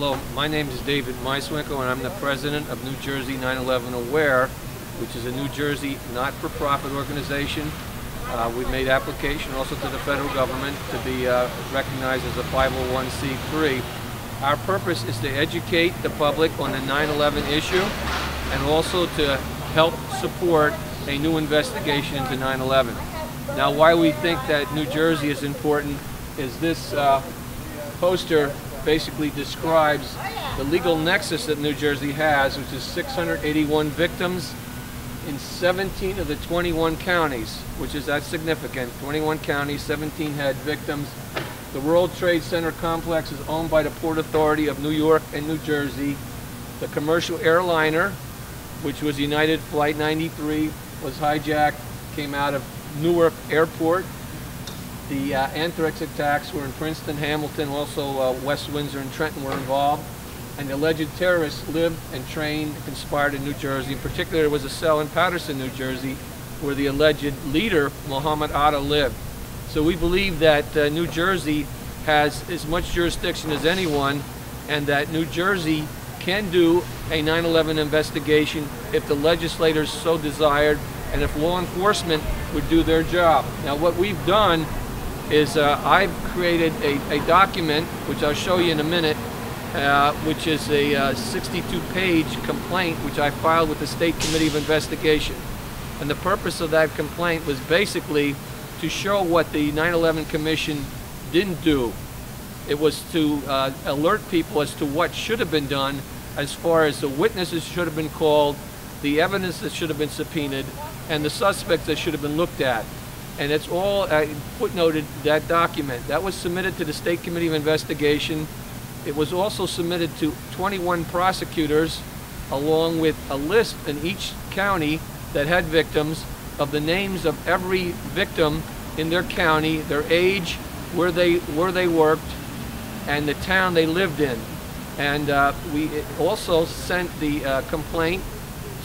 Hello, my name is David Meiswinkle, and I'm the president of NJ911Aware, which is a New Jersey not-for-profit organization. We've made application also to the federal government to be recognized as a 501c3. Our purpose is to educate the public on the 9/11 issue and also to help support a new investigation into 9/11. Now, why we think that New Jersey is important is this poster basically describes the legal nexus that New Jersey has, which is 681 victims in 17 of the 21 counties, which is that significant. 21 counties, 17 had victims. The World Trade Center complex is owned by the Port Authority of New York and New Jersey. The commercial airliner, which was United Flight 93, was hijacked, came out of Newark Airport. The anthrax attacks were in Princeton, Hamilton, also West Windsor and Trenton were involved. And the alleged terrorists lived and trained and conspired in New Jersey. In particular, there was a cell in Paterson, New Jersey, where the alleged leader, Muhammad Atta, lived. So we believe that New Jersey has as much jurisdiction as anyone, and that New Jersey can do a 9/11 investigation if the legislators so desired, and if law enforcement would do their job. Now, what we've done is I've created a document, which I'll show you in a minute, which is a 62-page complaint which I filed with the State Committee of Investigation. And the purpose of that complaint was basically to show what the 9/11 Commission didn't do. It was to alert people as to what should have been done, as far as the witnesses should have been called, the evidence that should have been subpoenaed, and the suspects that should have been looked at. And it's all footnoted, that document. That was submitted to the State Committee of Investigation. It was also submitted to 21 prosecutors, along with a list in each county that had victims, of the names of every victim in their county, their age, where they worked, and the town they lived in. And we also sent the complaint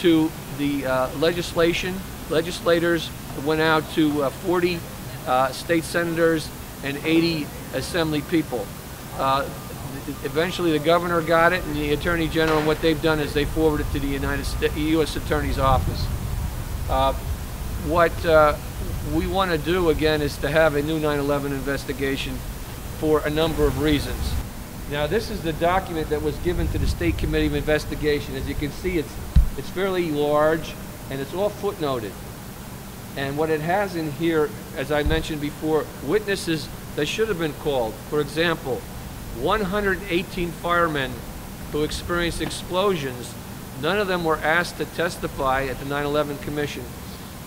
to the legislators. Went out to 40 state senators and 80 assembly people. Eventually the governor got it, and the attorney general, and what they've done is they forwarded it to the U.S. Attorney's Office. What we want to do, again, is to have a new 9/11 investigation for a number of reasons. Now, this is the document that was given to the State Committee of Investigation. As you can see, it's fairly large, and it's all footnoted. And what it has in here, as I mentioned before, witnesses that should have been called. For example, 118 firemen who experienced explosions, none of them were asked to testify at the 9/11 Commission.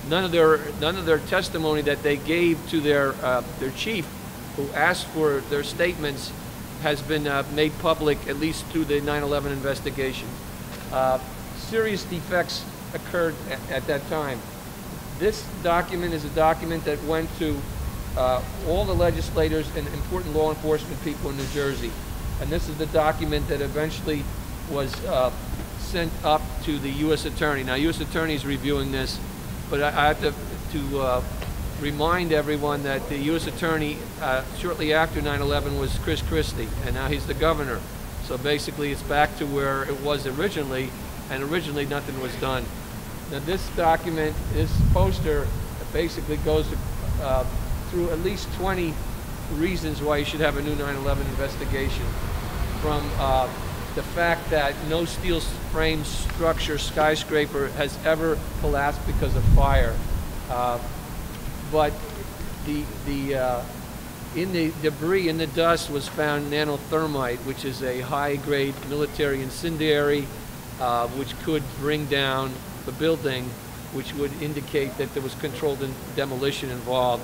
None of their testimony that they gave to their chief, who asked for their statements, has been made public, at least through the 9/11 investigation. Serious defects occurred at that time. This document is a document that went to all the legislators and important law enforcement people in New Jersey. And this is the document that eventually was sent up to the U.S. Attorney. Now, U.S. Attorney is reviewing this, but I have to remind everyone that the U.S. Attorney, shortly after 9/11, was Chris Christie, and now he's the governor. So basically, it's back to where it was originally, and originally nothing was done. Now, this document, this poster, basically goes through at least 20 reasons why you should have a new 9/11 investigation. From the fact that no steel frame structure, skyscraper, has ever collapsed because of fire. But in the debris, in the dust, was found nanothermite, which is a high-grade military incendiary, which could bring down the building, which would indicate that there was controlled demolition involved.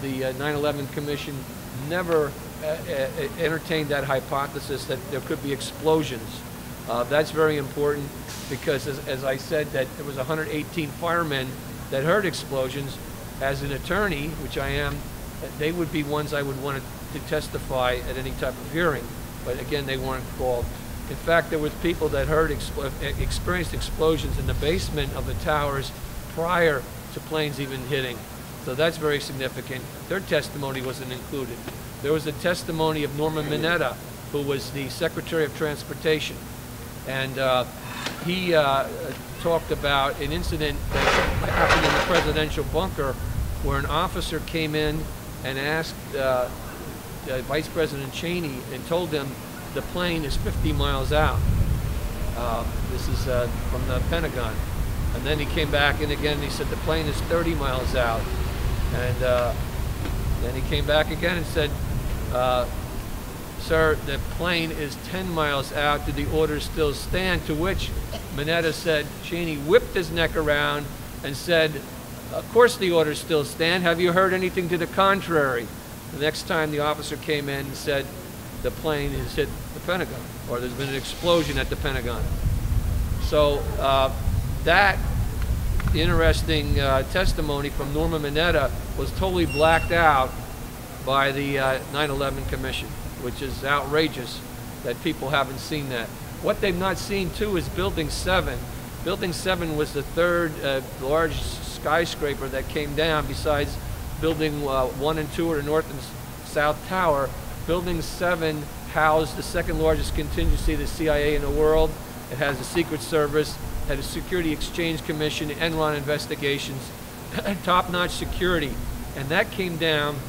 The 9/11 Commission never entertained that hypothesis that there could be explosions. That's very important because, as I said, that there was 118 firemen that heard explosions. As an attorney, which I am, they would be ones I would want to testify at any type of hearing. But again, they weren't called. In fact, there was people that heard experienced explosions in the basement of the towers prior to planes even hitting. So that's very significant. Their testimony wasn't included. There was a testimony of Norma Mineta, who was the Secretary of Transportation. And he talked about an incident that happened in the presidential bunker where an officer came in and asked Vice President Cheney and told him the plane is 50 miles out. This is from the Pentagon. And then he came back in again and he said the plane is 30 miles out. And then he came back again and said, sir, the plane is 10 miles out. Do the orders still stand? To which Mineta said, Cheney whipped his neck around and said, of course the orders still stand. Have you heard anything to the contrary? The next time the officer came in and said, the plane has hit the Pentagon, or there's been an explosion at the Pentagon. So that interesting testimony from Norma Mineta was totally blacked out by the 9/11 Commission, which is outrageous that people haven't seen that. What they've not seen too is Building 7. Building 7 was the third large skyscraper that came down besides Building 1 and 2 or the North and South Tower. Building 7 housed the second largest contingency of the CIA in the world. It has the Secret Service, had a Security Exchange Commission, Enron investigations, top-notch security. And that came down,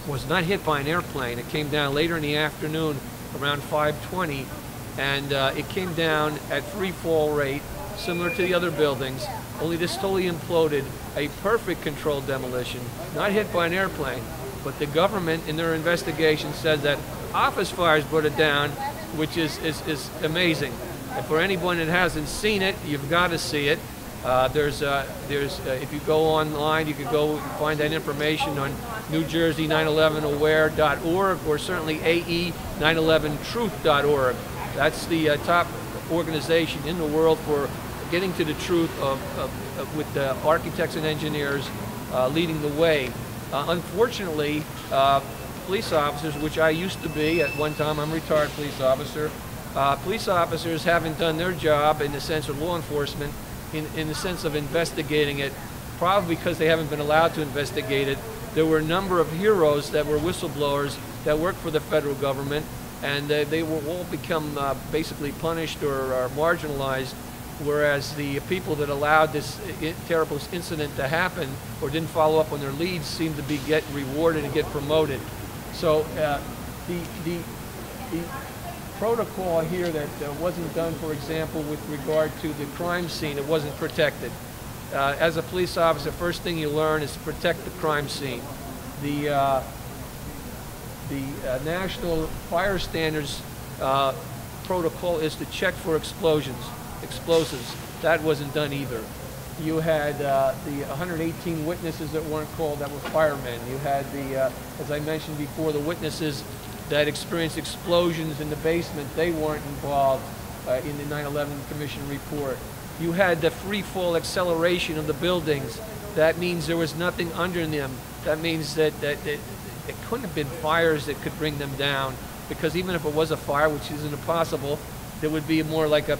was not hit by an airplane. It came down later in the afternoon around 5:20, and it came down at free fall rate, similar to the other buildings, only this totally imploded. A perfect controlled demolition, not hit by an airplane. But the government in their investigation said that office fires brought it down, which is amazing. And for anyone that hasn't seen it, you've got to see it. If you go online, you could go find that information on NJ911Aware.org or certainly AE911Truth.org. That's the top organization in the world for getting to the truth with the architects and engineers leading the way. Unfortunately, police officers, which I used to be at one time, I'm a retired police officer, police officers haven't done their job in the sense of law enforcement, in the sense of investigating it, probably because they haven't been allowed to investigate it. There were a number of heroes that were whistleblowers that worked for the federal government, and they will all become basically punished or marginalized, whereas the people that allowed this terrible incident to happen or didn't follow up on their leads seem to get rewarded and get promoted. So the protocol here that wasn't done, for example, with regard to the crime scene, it wasn't protected. As a police officer, first thing you learn is to protect the crime scene. The National Fire Standards protocol is to check for explosives. That wasn't done either. You had the 118 witnesses that weren't called that were firemen. You had as I mentioned before, the witnesses that experienced explosions in the basement. They weren't involved in the 9/11 Commission report. You had the free fall acceleration of the buildings. That means there was nothing under them. That means that it couldn't have been fires that could bring them down, because even if it was a fire, which isn't impossible, there would be more like a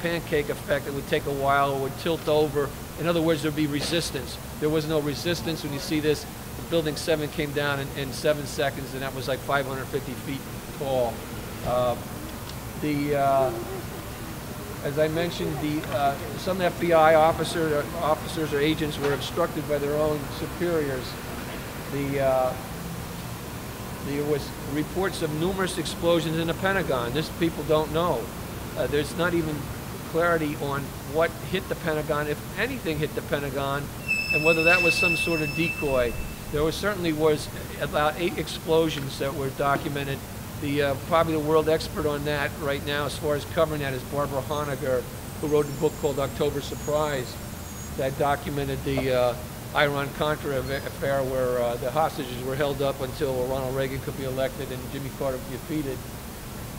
pancake effect. It would take a while, it would tilt over. In other words, there'd be resistance. There was no resistance. When you see this, Building 7 came down in 7 seconds, and that was like 550 feet tall. As I mentioned, some FBI officers or agents were obstructed by their own superiors. There was reports of numerous explosions in the Pentagon. This people don't know. There's not even clarity on what hit the Pentagon, if anything hit the Pentagon, and whether that was some sort of decoy. There certainly was about 8 explosions that were documented. Probably the world expert on that right now, as far as covering that, is Barbara Honegger, who wrote a book called October Surprise, that documented the Iran-Contra affair, where the hostages were held up until Ronald Reagan could be elected and Jimmy Carter defeated.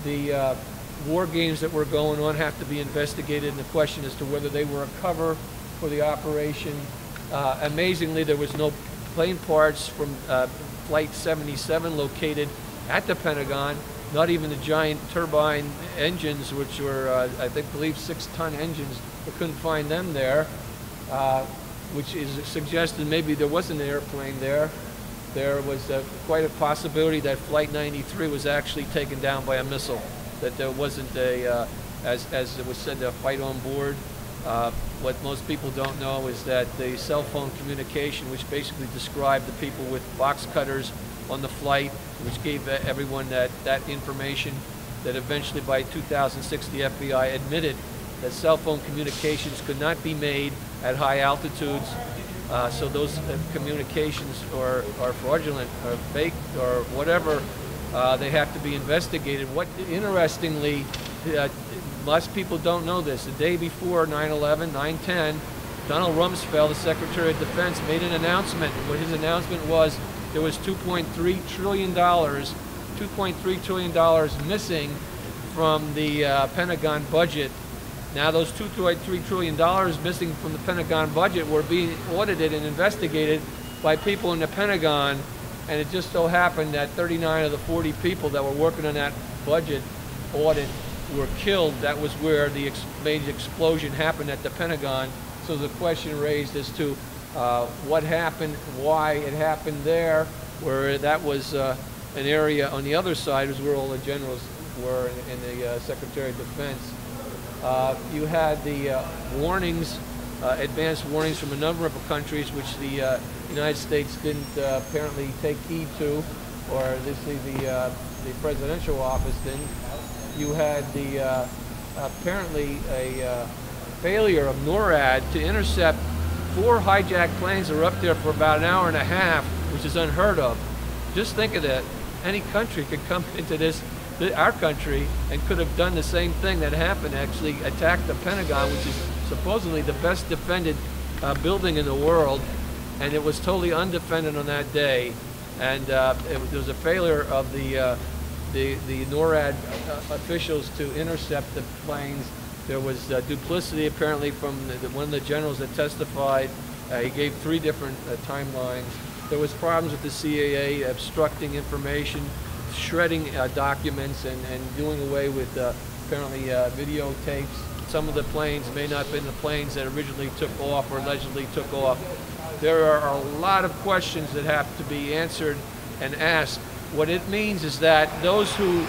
The war games that were going on have to be investigated, and the question as to whether they were a cover for the operation. Amazingly, there was no plane parts from Flight 77 located at the Pentagon, not even the giant turbine engines, which were, I believe, 6-ton engines. They couldn't find them there, which is suggesting maybe there was an airplane there. there was quite a possibility that Flight 93 was actually taken down by a missile, that there wasn't a, as it was said, a fight on board. What most people don't know is that the cell phone communication, which basically described the people with box cutters on the flight, which gave everyone that information, that eventually by 2006 the FBI admitted that cell phone communications could not be made at high altitudes. So those communications are fraudulent or fake or whatever. They have to be investigated. Interestingly, most people don't know this. The day before 9/11, 9/10, Donald Rumsfeld, the Secretary of Defense, made an announcement. What his announcement was, there was $2.3 trillion missing from the Pentagon budget. Now those $2.3 trillion missing from the Pentagon budget were being audited and investigated by people in the Pentagon, and it just so happened that 39 of the 40 people that were working on that budget audit were killed. That was where the major explosion happened at the Pentagon. So the question raised as to what happened, why it happened there, where that was an area on the other side was where all the generals were in the Secretary of Defense. You had the warnings, advanced warnings from a number of countries, which the United States didn't apparently take heed to, or the presidential office didn't. You had the apparently a failure of NORAD to intercept 4 hijacked planes that were up there for about an hour and a half, which is unheard of. Just think of that. Any country could come into our country, and could have done the same thing that happened, actually attacked the Pentagon, which is supposedly the best defended building in the world, and it was totally undefended on that day. And there was a failure of the NORAD officials to intercept the planes. There was duplicity apparently from one of the generals that testified. He gave 3 different timelines. There was problems with the CAA obstructing information, shredding documents, and doing away with apparently videotapes. Some of the planes may not have been the planes that originally took off or allegedly took off. There are a lot of questions that have to be answered and asked. What it means is that those who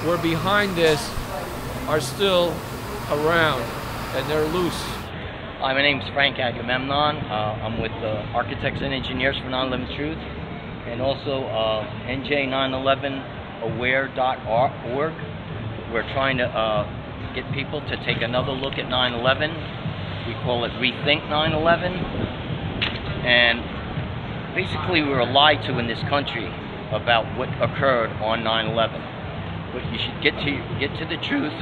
were behind this are still around, and they're loose. Hi, my name's Frank Agamemnon. I'm with Architects and Engineers for 9/11 Truth, and also NJ911Aware.org. We're trying to get people to take another look at 9/11. We call it Rethink 9/11. And basically we were lied to in this country about what occurred on 9/11. But you should get to the truth,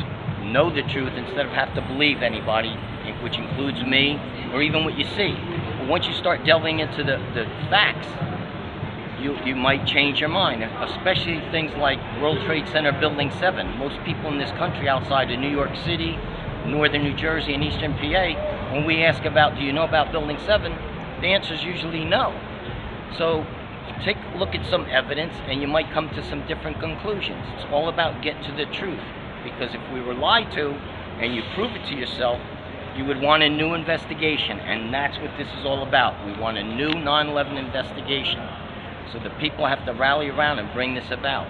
know the truth, instead of have to believe anybody, which includes me, or even what you see. But once you start delving into the facts, you might change your mind, especially things like World Trade Center Building 7. Most people in this country outside of New York City, northern New Jersey, and eastern PA, when we ask about, do you know about Building 7, the answer is usually no. So take a look at some evidence and you might come to some different conclusions. It's all about getting to the truth, because if we were lied to and you prove it to yourself, you would want a new investigation, and that's what this is all about. We want a new 9/11 investigation. So the people have to rally around and bring this about.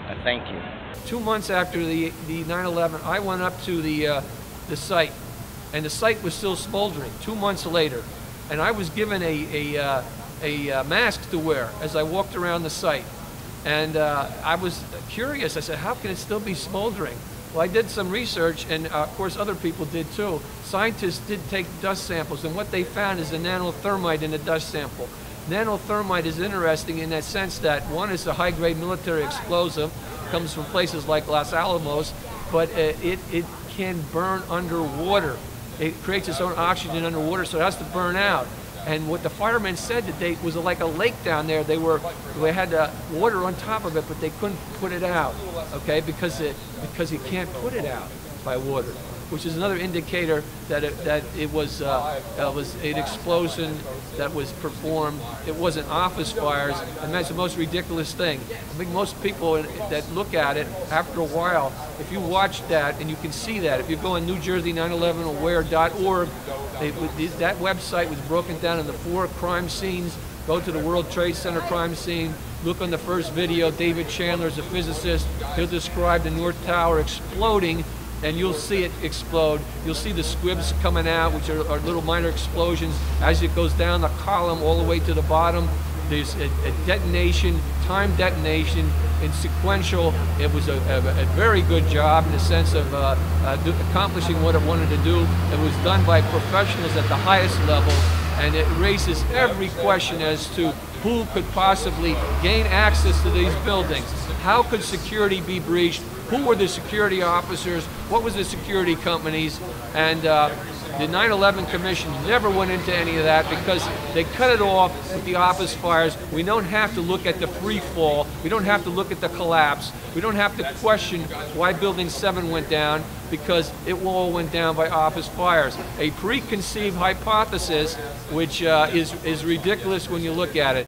I thank you. 2 months after the 9/11, I went up to the site, and the site was still smoldering 2 months later. And I was given a mask to wear as I walked around the site. And I was curious. I said, how can it still be smoldering? Well, I did some research, and of course other people did too. Scientists did take dust samples, and what they found is a nanothermite in the dust sample. Nanothermite is interesting in that sense that, one, is a high-grade military explosive, comes from places like Los Alamos, but it can burn underwater. It creates its own oxygen underwater, so it has to burn out. And what the firemen said today was like a lake down there. They had water on top of it, but they couldn't put it out, okay, because you can't put it out by water, which is another indicator that it was an explosion that was performed. It wasn't office fires, and that's the most ridiculous thing. I think most people that look at it, after a while, if you watch that, and you can see that, if you go on NJ911Aware.org, that website was broken down into 4 crime scenes Go to the World Trade Center crime scene, look on the first video. David Chandler is a physicist. He'll describe the North Tower exploding, and you'll see it explode. You'll see the squibs coming out, which are little minor explosions as it goes down the column all the way to the bottom. There's a detonation, time detonation, in sequential. It was a very good job in the sense of accomplishing what it wanted to do. It was done by professionals at the highest level, and it raises every question as to who could possibly gain access to these buildings. How could security be breached? Who were the security officers? What was the security companies? And the 9/11 Commission never went into any of that because they cut it off with the office fires. We don't have to look at the free fall. We don't have to look at the collapse. We don't have to question why Building 7 went down, because it all went down by office fires. A preconceived hypothesis, which is ridiculous when you look at it.